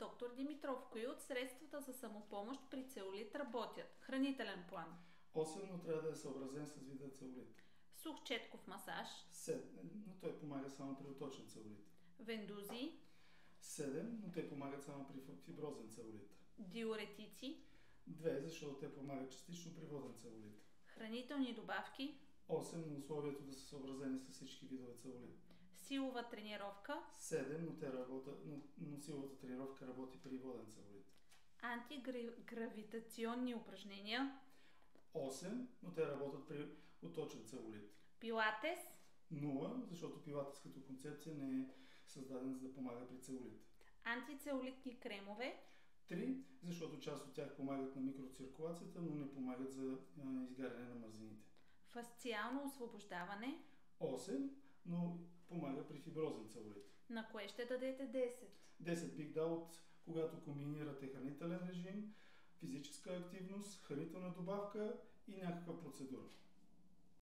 Доктор Димитров, кои от средствата за самопомощ при целулит работят? Хранителен план. 8, но трябва да е съобразен с вида целулит. Сух четков масаж. 7, но той помага само при уточен целулит. Вендузи. 7, но те помагат само при фиброзен целулит. Диуретици. 2, защото те помагат частично при воден целулит. Хранителни добавки. 8, но условието да са съобразени с всички видове целулит. Силова тренировка. 7, но силовата тренировка работи при воден целулит. Антигравитационни упражнения. 8, но те работят при уточен целулит. Пилатес. 0, защото пилатес като концепция не е създаден за да помага при целулит. Антицелулитни кремове. 3, защото част от тях помагат на микроциркулацията, но не помагат за изгаряне на мързините. Фасциално освобождаване. 8, но помага при фиброзен целулит. На кое ще дадете 10? 10 бих дал от когато комбинирате хранителен режим, физическа активност, хранителна добавка и някаква процедура.